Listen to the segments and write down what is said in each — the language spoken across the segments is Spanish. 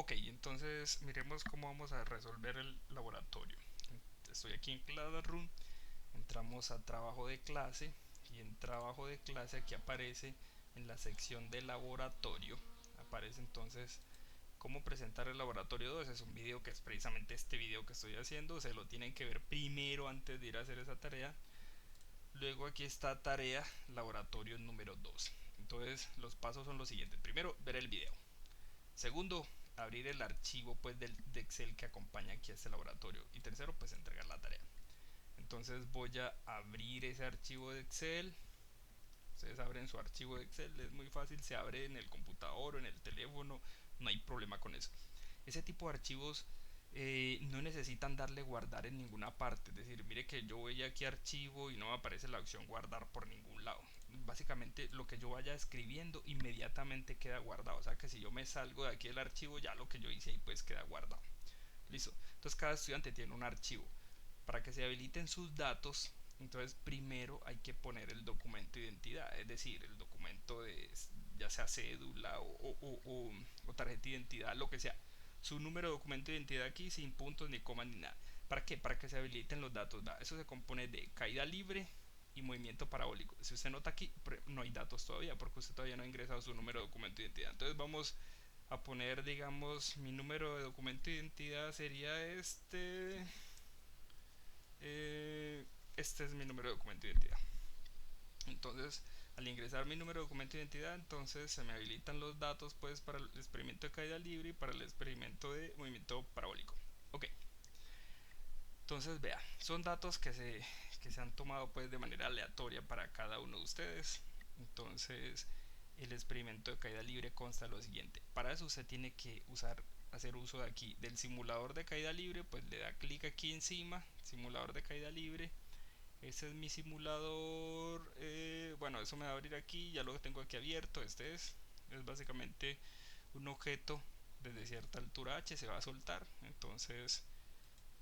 Ok, entonces miremos cómo vamos a resolver el laboratorio. Estoy aquí en Classroom, entramos a trabajo de clase y en trabajo de clase aquí aparece en la sección de laboratorio, aparece entonces cómo presentar el laboratorio 2. Es un video que es precisamente este video que estoy haciendo, se lo tienen que ver primero antes de ir a hacer esa tarea. Luego aquí está tarea laboratorio número 2. Entonces los pasos son los siguientes: primero, ver el video. Segundo, abrir el archivo pues de Excel que acompaña aquí a este laboratorio. Y tercero, pues entregar la tarea. Entonces voy a abrir ese archivo de Excel. Ustedes abren su archivo de Excel, es muy fácil, se abre en el computador o en el teléfono, no hay problema con eso. Ese tipo de archivos no necesitan darle guardar en ninguna parte. Es decir, mire que yo voy aquí a archivo y no me aparece la opción guardar por ningún lado. Básicamente lo que yo vaya escribiendo inmediatamente queda guardado. O sea que si yo me salgo de aquí del archivo, ya lo que yo hice ahí pues queda guardado. Listo. Entonces cada estudiante tiene un archivo. Para que se habiliten sus datos, entonces primero hay que poner el documento de identidad, es decir, el documento de ya sea cédula o tarjeta de identidad, lo que sea. Su número de documento de identidad aquí sin puntos ni comas ni nada. ¿Para qué? Para que se habiliten los datos. Eso se compone de caída libre y movimiento parabólico. Si usted nota aquí, no hay datos todavía porque usted todavía no ha ingresado su número de documento de identidad. Entonces vamos a poner, digamos, mi número de documento de identidad sería este es mi número de documento de identidad. Entonces, al ingresar mi número de documento de identidad, entonces se me habilitan los datos pues para el experimento de caída libre y para el experimento de movimiento parabólico. Ok, entonces vea, son datos que se han tomado pues de manera aleatoria para cada uno de ustedes. Entonces, el experimento de caída libre consta de lo siguiente. Para eso usted tiene que hacer uso de aquí del simulador de caída libre, pues le da clic aquí encima, simulador de caída libre. Ese es mi simulador. Bueno, eso me va a abrir aquí, ya lo tengo aquí abierto. Es básicamente un objeto desde cierta altura h se va a soltar. Entonces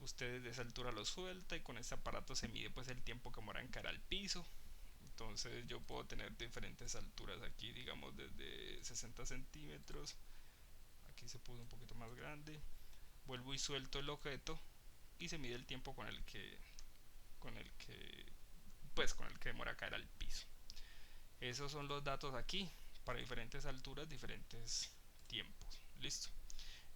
usted desde esa altura lo suelta y con este aparato se mide pues el tiempo que demora en caer al piso. Entonces yo puedo tener diferentes alturas aquí, digamos desde 60 centímetros. Aquí se puso un poquito más grande. Vuelvo y suelto el objeto y se mide el tiempo con el que con el que demora caer al piso. Esos son los datos aquí para diferentes alturas, diferentes tiempos. Listo.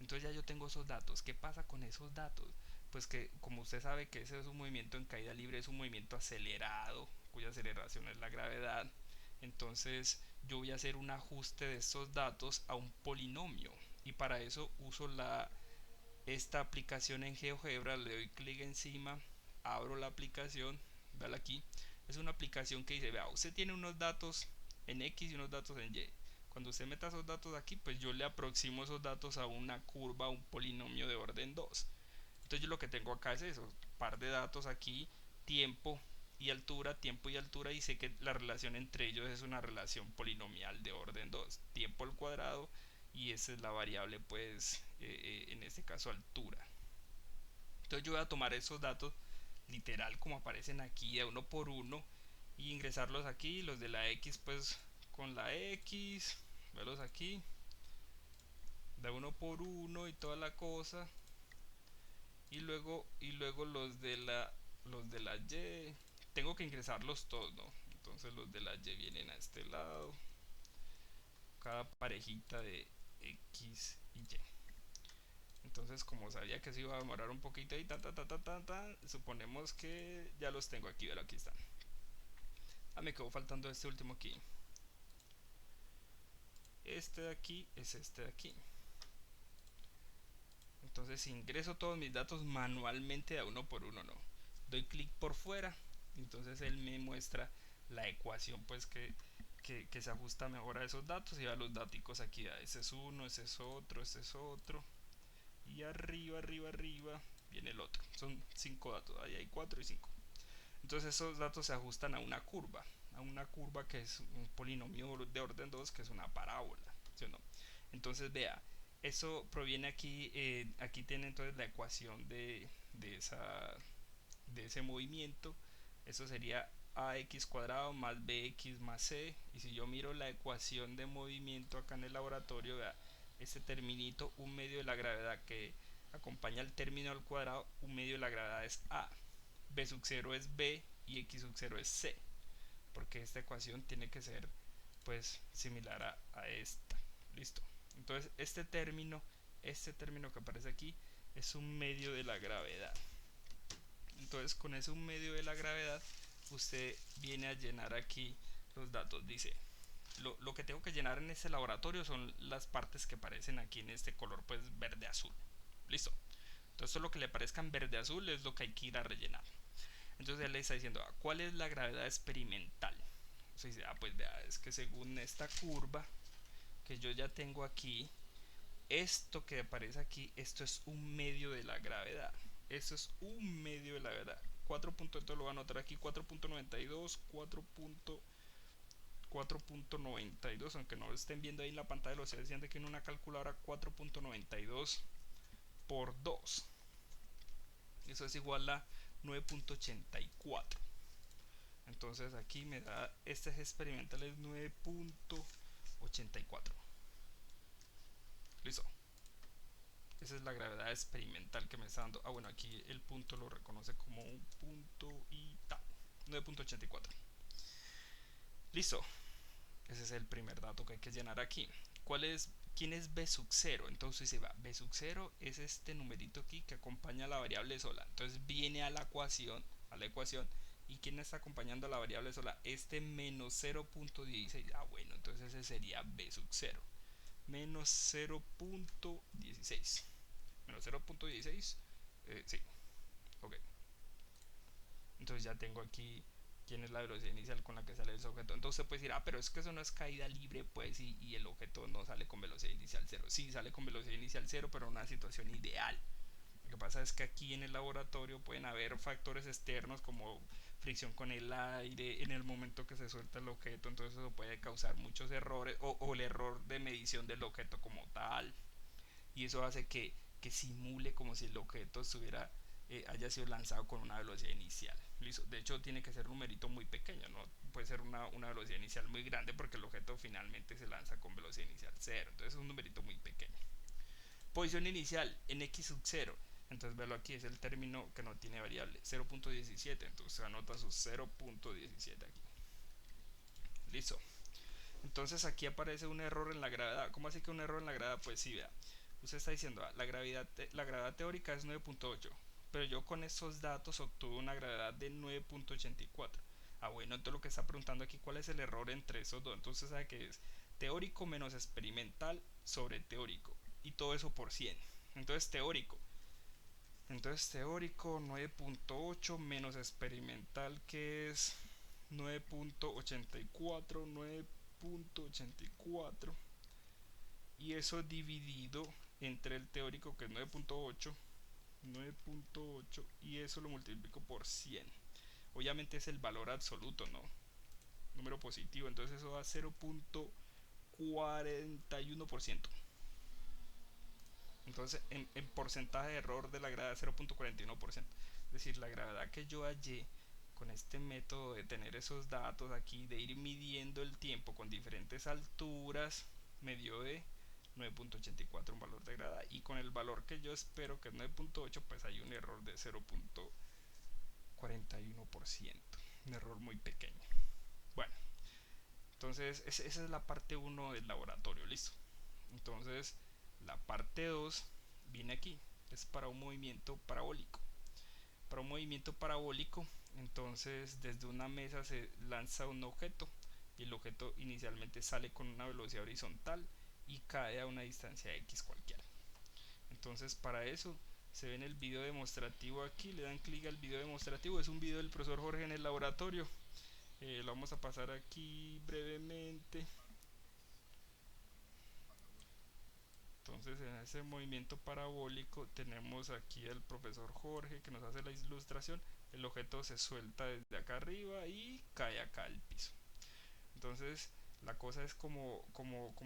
Entonces ya yo tengo esos datos. ¿Qué pasa con esos datos? Pues que como usted sabe que ese es un movimiento en caída libre, es un movimiento acelerado, cuya aceleración es la gravedad. Entonces yo voy a hacer un ajuste de estos datos a un polinomio. Y para eso uso esta aplicación en GeoGebra, le doy clic encima, abro la aplicación, véala aquí. Es una aplicación que dice, vea, usted tiene unos datos en X y unos datos en Y. Cuando usted meta esos datos aquí, pues yo le aproximo esos datos a una curva, a un polinomio de orden 2. Entonces yo lo que tengo acá es eso, par de datos aquí, tiempo y altura, tiempo y altura, y sé que la relación entre ellos es una relación polinomial de orden 2, tiempo al cuadrado, y esa es la variable pues en este caso altura. Entonces yo voy a tomar esos datos literal como aparecen aquí de uno por uno y ingresarlos aquí, los de la X pues con la X, verlos aquí de uno por uno y toda la cosa, y luego los de la Y tengo que ingresarlos todos, ¿no? Entonces los de la Y vienen a este lado, cada parejita de X y Y. Entonces, como sabía que se iba a demorar un poquito y suponemos que ya los tengo aquí, pero aquí están. Me quedó faltando este último aquí. Este de aquí es este de aquí. Entonces ingreso todos mis datos manualmente a uno por uno, no. Doy clic por fuera, entonces él me muestra la ecuación pues que se ajusta mejor a esos datos y a los datos aquí. Ese es uno, ese es otro, ese es otro. Y arriba, arriba, arriba viene el otro. Son 5 datos, ahí hay 4 y 5. Entonces esos datos se ajustan a una curva que es un polinomio de orden 2 que es una parábola, ¿sí o no? Entonces vea, eso proviene aquí, aquí tiene entonces la ecuación de ese movimiento. Eso sería ax cuadrado más bx más c. Y si yo miro la ecuación de movimiento acá en el laboratorio, vea, este terminito, un medio de la gravedad que acompaña al término al cuadrado, un medio de la gravedad es a, b sub 0 es b y x sub 0 es c, porque esta ecuación tiene que ser pues similar a esta. Listo. Entonces este término que aparece aquí es un medio de la gravedad. Entonces con ese un medio de la gravedad usted viene a llenar aquí los datos. Dice, lo que tengo que llenar en este laboratorio son las partes que aparecen aquí en este color pues verde azul. Listo. Entonces todo lo que le parezca en verde azul es lo que hay que ir a rellenar. Entonces él le está diciendo, ¿cuál es la gravedad experimental? Entonces dice, pues vea, es que según esta curva que yo ya tengo aquí, esto que aparece aquí, esto es un medio de la gravedad. Esto es un medio de la gravedad. 4 puntos, entonces lo voy a anotar aquí, 4.92, 4.92, aunque no lo estén viendo ahí en la pantalla, lo estoy diciendo aquí en una calculadora, 4.92 por 2. Eso es igual a 9.84. Entonces aquí me da, este experimental es 9.84. Listo. Esa es la gravedad experimental que me está dando. Ah, bueno, aquí el punto lo reconoce como un punto y tal. 9.84. Listo. Ese es el primer dato que hay que llenar aquí. ¿Quién es b sub 0? Entonces se va, b sub 0 es este numerito aquí que acompaña a la variable sola. Entonces viene a la ecuación, ¿y quién está acompañando a la variable sola? Este menos 0.16. Ah, bueno, entonces ese sería b sub 0. Menos 0.16. Menos 0.16. Sí, ok. Entonces ya tengo aquí quién es la velocidad inicial con la que sale ese objeto. Entonces usted puede decir, pero es que eso no es caída libre, pues, y el objeto no sale con velocidad inicial cero. Sí, sale con velocidad inicial cero, pero en una situación ideal. Lo que pasa es que aquí en el laboratorio pueden haber factores externos como fricción con el aire en el momento que se suelta el objeto, entonces eso puede causar muchos errores o el error de medición del objeto como tal, y eso hace que simule como si el objeto haya sido lanzado con una velocidad inicial. Listo. De hecho tiene que ser un numerito muy pequeño, no puede ser una velocidad inicial muy grande porque el objeto finalmente se lanza con velocidad inicial cero, entonces es un numerito muy pequeño. Posición inicial en x sub 0, entonces verlo aquí, es el término que no tiene variable, 0.17, entonces anota su 0.17 aquí. Listo. Entonces aquí aparece un error en la gravedad. ¿Cómo así que un error en la gravedad? Pues sí, vea. Usted está diciendo, la gravedad teórica es 9.8, pero yo con esos datos obtuve una gravedad de 9.84. Ah, bueno, entonces lo que está preguntando aquí, ¿cuál es el error entre esos dos? Entonces sabe que es teórico menos experimental sobre teórico, y todo eso por 100. Entonces teórico 9.8 menos experimental, que es 9.84, 9.84, y eso dividido entre el teórico, que es 9.8, y eso lo multiplico por 100. Obviamente es el valor absoluto, ¿no? Número positivo, entonces eso da 0.41%. Entonces en porcentaje de error de la gravedad 0.41%. Es decir, la gravedad que yo hallé con este método de tener esos datos aquí, de ir midiendo el tiempo con diferentes alturas, me dio de 9.84 un valor de gravedad, y con el valor que yo espero, que es 9.8, pues hay un error de 0.41%, un error muy pequeño. Bueno, entonces esa es la parte 1 del laboratorio, listo. Entonces la parte 2 viene aquí, es para un movimiento parabólico. Para un movimiento parabólico, entonces desde una mesa se lanza un objeto, y el objeto inicialmente sale con una velocidad horizontal y cae a una distancia x cualquiera. Entonces para eso se ve en el video demostrativo aquí, le dan clic al video demostrativo, es un video del profesor Jorge en el laboratorio. Lo vamos a pasar aquí brevemente. Entonces en ese movimiento parabólico tenemos aquí al profesor Jorge que nos hace la ilustración. El objeto se suelta desde acá arriba y cae acá al piso. Entonces la cosa es como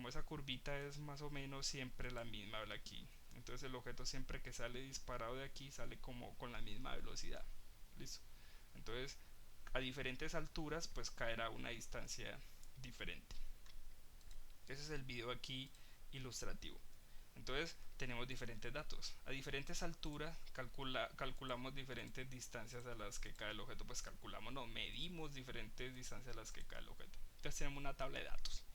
esa curvita es más o menos siempre la misma aquí. Entonces el objeto siempre que sale disparado de aquí sale como con la misma velocidad. Listo. Entonces a diferentes alturas pues caerá a una distancia diferente. Ese es el video aquí ilustrativo. Entonces tenemos diferentes datos. A diferentes alturas calculamos diferentes distancias a las que cae el objeto. Pues calculamos, no, medimos diferentes distancias a las que cae el objeto. Entonces tenemos una tabla de datos.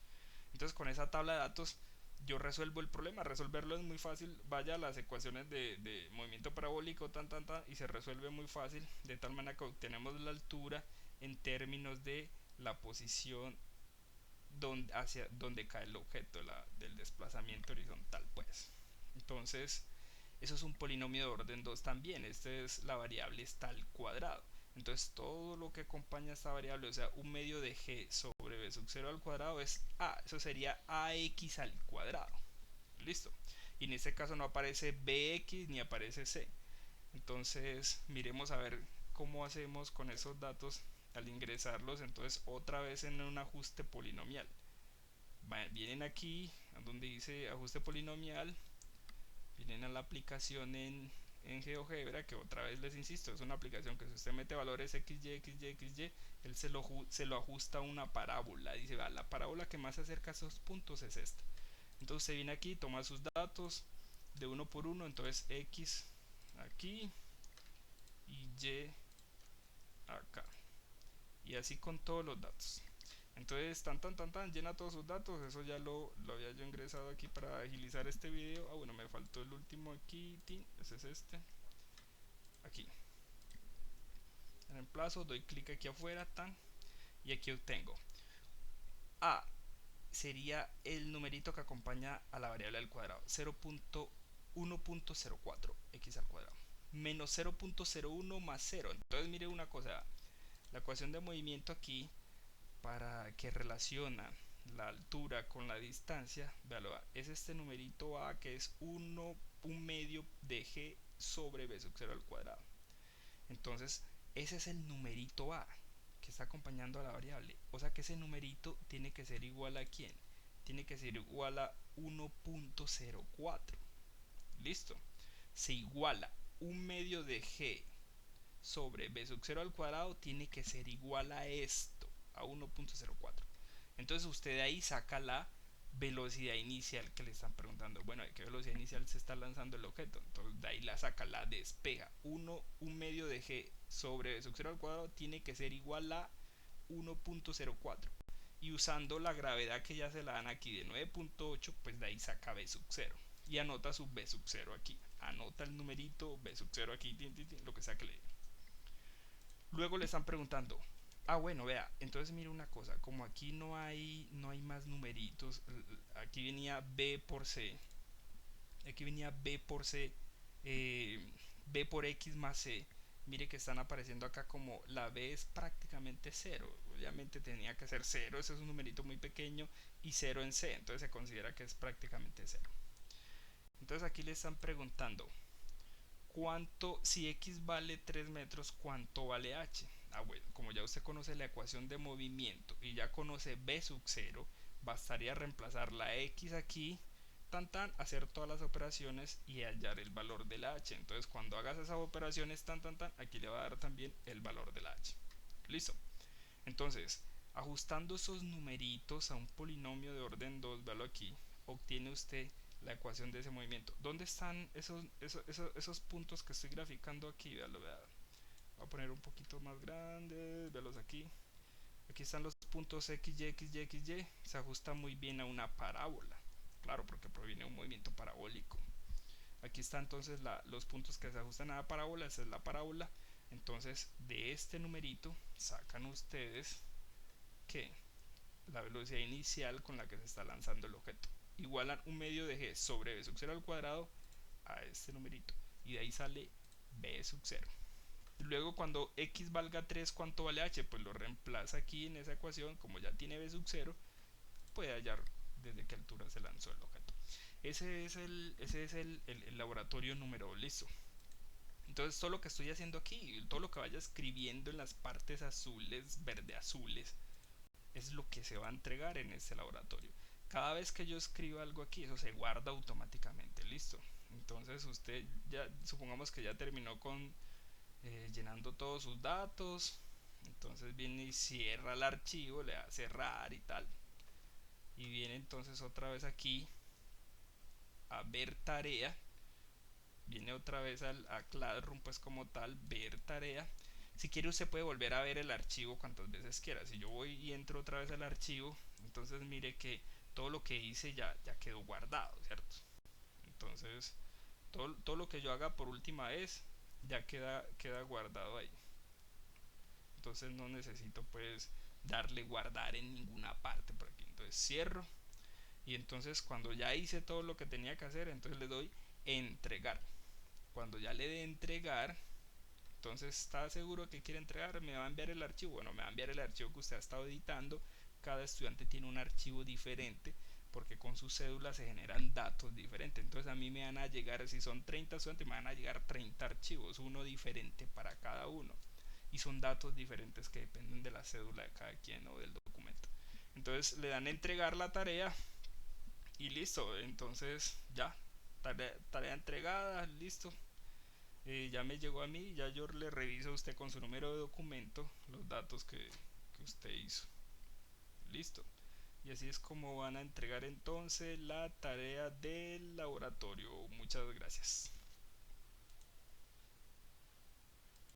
Entonces con esa tabla de datos yo resuelvo el problema. Resolverlo es muy fácil. Vaya a las ecuaciones de movimiento parabólico, y se resuelve muy fácil. De tal manera que obtenemos la altura en términos de la posición hacia donde cae el objeto, del desplazamiento horizontal, pues. Entonces, eso es un polinomio de orden 2 también. Esta es la variable está al cuadrado. Entonces, todo lo que acompaña a esta variable, o sea, un medio de g sobre b sub 0 al cuadrado es a. Eso sería ax al cuadrado. Listo. Y en este caso no aparece bx ni aparece c. Entonces, miremos a ver cómo hacemos con esos datos al ingresarlos. Entonces, otra vez en un ajuste polinomial. Vienen aquí a donde dice ajuste polinomial, vienen a la aplicación en GeoGebra, que otra vez les insisto, es una aplicación que si usted mete valores XY, XY, XY, él se lo ajusta a una parábola. Dice, va, la parábola que más se acerca a esos puntos es esta. Entonces usted viene aquí, toma sus datos de uno por uno, entonces X aquí y Y acá. Y así con todos los datos. Entonces, llena todos sus datos. Eso ya lo había yo ingresado aquí para agilizar este video. Ah, bueno, me faltó el último aquí. Ese es este. Aquí. Reemplazo, doy clic aquí afuera, y aquí obtengo. A sería el numerito que acompaña a la variable al cuadrado. 0.1.04 x al cuadrado. Menos 0.01 más 0. Entonces, mire una cosa. La ecuación de movimiento aquí, para que relaciona la altura con la distancia, véalo, es este numerito a, que es 1 un medio de g sobre b sub 0 al cuadrado. Entonces ese es el numerito a que está acompañando a la variable. O sea que ese numerito tiene que ser igual a ¿quién? Tiene que ser igual a 1.04. Listo. Se iguala un medio de g sobre b sub 0 al cuadrado, tiene que ser igual a esto, a 1.04. Entonces usted de ahí saca la velocidad inicial que le están preguntando. Bueno, ¿de qué velocidad inicial se está lanzando el objeto? Entonces de ahí la saca, la despeja. Un medio de g sobre b sub 0 al cuadrado tiene que ser igual a 1.04. Y usando la gravedad que ya se la dan aquí de 9.8, pues de ahí saca b sub 0. Y anota su b sub 0 aquí. Anota el numerito b sub 0 aquí, lo que sea que le diga. Luego le están preguntando, bueno, vea, entonces mire una cosa, como aquí no hay más numeritos, aquí venía b por c, aquí venía b por c, b por x más c. Mire que están apareciendo acá como la b es prácticamente cero. Obviamente tenía que ser cero, ese es un numerito muy pequeño, y cero en c, entonces se considera que es prácticamente cero. Entonces aquí le están preguntando, si x vale 3 metros, ¿cuánto vale h? Bueno, como ya usted conoce la ecuación de movimiento y ya conoce b sub 0, bastaría reemplazar la x aquí, hacer todas las operaciones y hallar el valor de la h. Entonces cuando hagas esas operaciones, aquí le va a dar también el valor de la h. Listo. Entonces, ajustando esos numeritos a un polinomio de orden 2, véalo aquí, obtiene usted la ecuación de ese movimiento. ¿Dónde están esos puntos que estoy graficando aquí? Véalo, véalo. Voy a poner un poquito más grandes, véalos aquí. Aquí están los puntos x, y, x, y, x, y. Se ajusta muy bien a una parábola. Claro, porque proviene de un movimiento parabólico. Aquí están entonces los puntos que se ajustan a la parábola. Esa es la parábola. Entonces, de este numerito sacan ustedes que la velocidad inicial con la que se está lanzando el objeto igualan un medio de g sobre b sub 0 al cuadrado a este numerito, y de ahí sale b sub 0. Luego cuando x valga 3, ¿cuánto vale h? Pues lo reemplaza aquí en esa ecuación. Como ya tiene b sub 0, puede hallar desde qué altura se lanzó el objeto. Ese es el laboratorio número 2. Listo. Entonces todo lo que estoy haciendo aquí, todo lo que vaya escribiendo en las partes azules, verde azules, es lo que se va a entregar en este laboratorio. Cada vez que yo escriba algo aquí, eso se guarda automáticamente. Listo. Entonces usted ya, supongamos que ya terminó con llenando todos sus datos. Entonces viene y cierra el archivo, le da cerrar y tal. Y viene entonces otra vez aquí a ver tarea, viene otra vez a Classroom pues como tal, ver tarea. Si quiere usted puede volver a ver el archivo cuantas veces quiera. Si yo voy y entro otra vez al archivo, entonces mire que todo lo que hice ya quedó guardado, ¿cierto? Entonces todo lo que yo haga por última vez ya queda guardado ahí. Entonces no necesito pues darle guardar en ninguna parte por aquí. Entonces cierro y entonces cuando ya hice todo lo que tenía que hacer, entonces le doy entregar. Cuando ya le dé entregar, entonces está seguro que quiere entregar, me va a enviar el archivo. Bueno, me va a enviar el archivo que usted ha estado editando. Cada estudiante tiene un archivo diferente porque con su cédula se generan datos diferentes. Entonces a mí me van a llegar, si son 30 estudiantes, me van a llegar 30 archivos, uno diferente para cada uno. Y son datos diferentes que dependen de la cédula de cada quien o del documento. Entonces le dan a entregar la tarea y listo. Entonces ya, tarea entregada, listo. Ya me llegó a mí, ya yo le reviso a usted con su número de documento los datos que usted hizo. Listo. Y así es como van a entregar entonces la tarea del laboratorio. Muchas gracias.